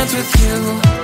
starts with you.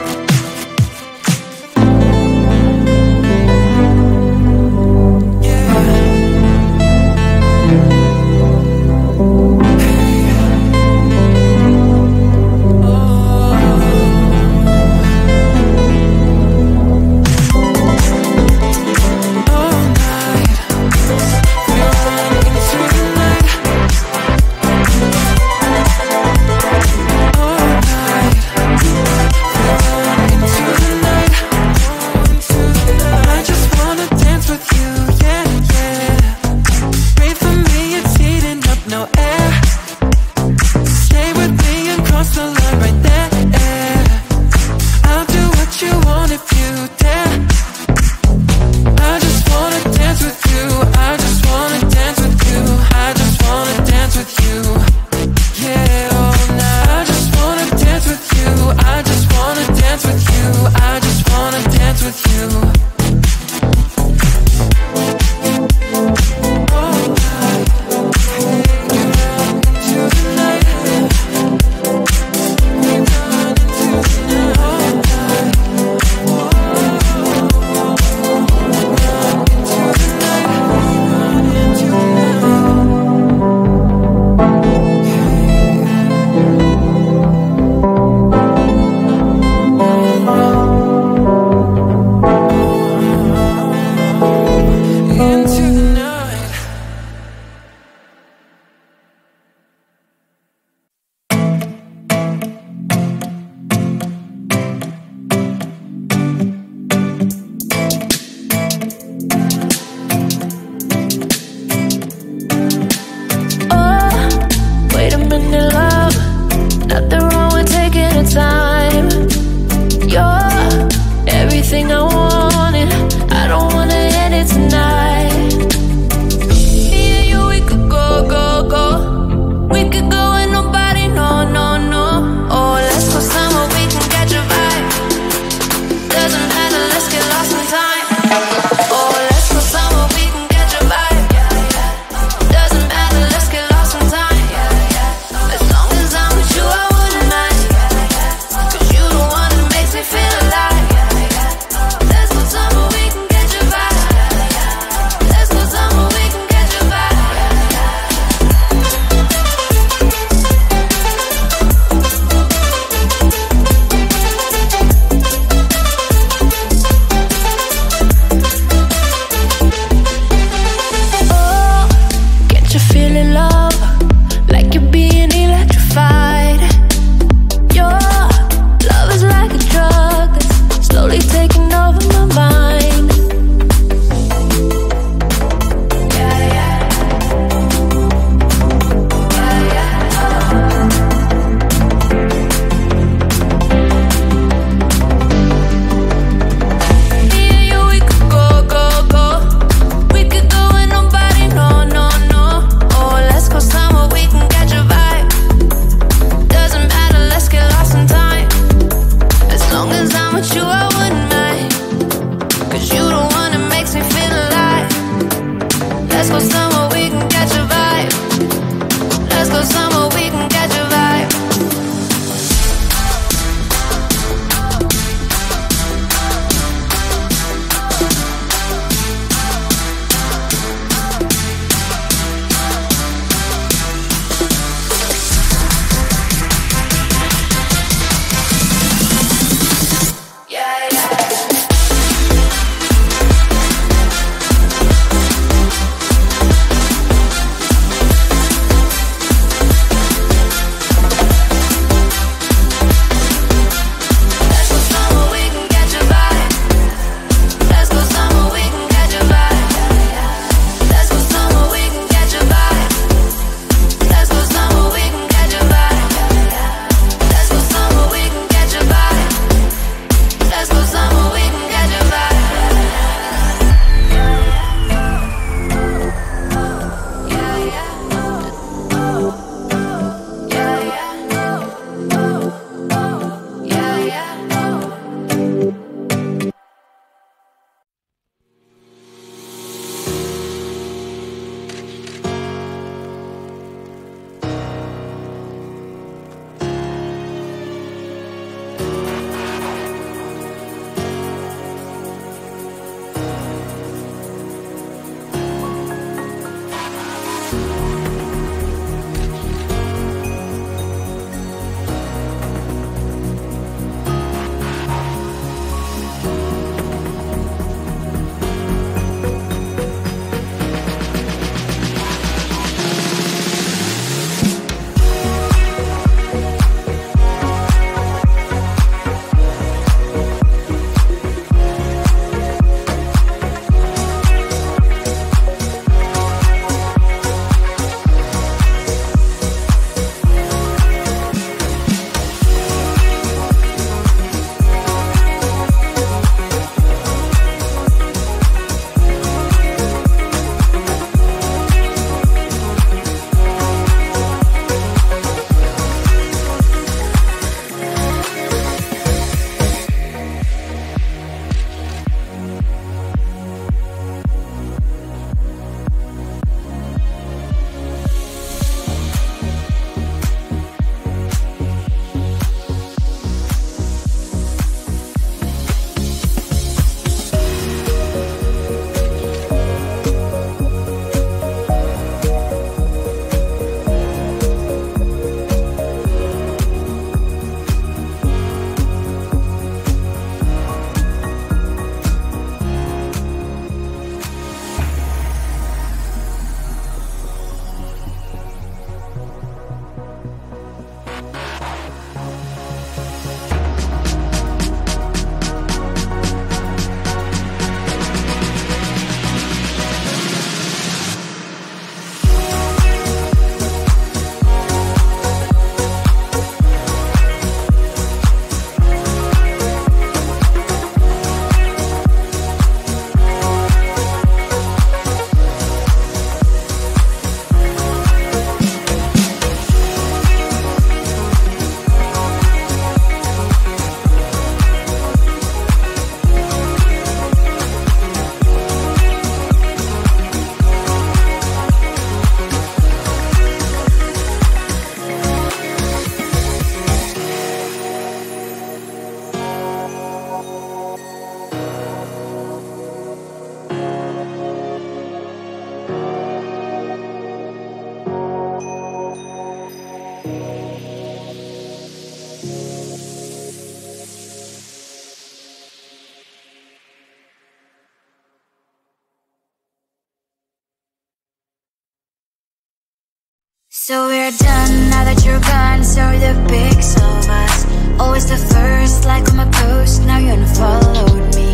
So we're done now that you're gone. Sorry the pics of us, always the first like on my post. Now you unfollowed me.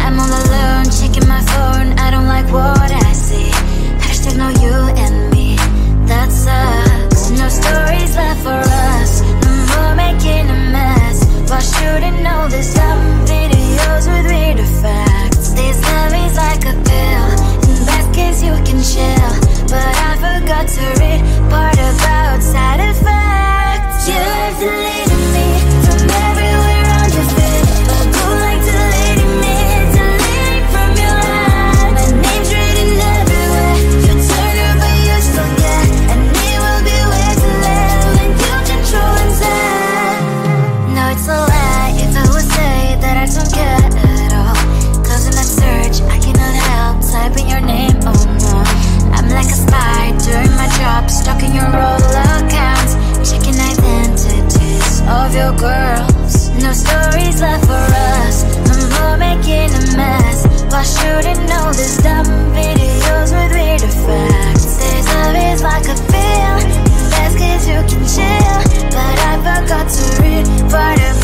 I'm all alone, checking my phone. I don't like what I see. Hashtag no you and me. That sucks. No stories left for us. No more making a mess while shooting all these dumb videos with weird effects. This love is like a pill. In best case you can chill, but I forgot to read part about side effects. You're deleting me from everywhere on your feed, but go like deleting me, deleting from your heart. My name's written everywhere. You turn her but you still get, and it will be way too late when you control and say. No, it's a lie if I would say that I don't care at all. Closing that search, I cannot help typing your name, oh no. I'm like a spy doing my job, stalking your roll accounts, checking identities of your girls. No stories left for us, no more making a mess while shooting all these dumb videos with weird effects. This love is like a pill, in best case you can chill, but I forgot to read part of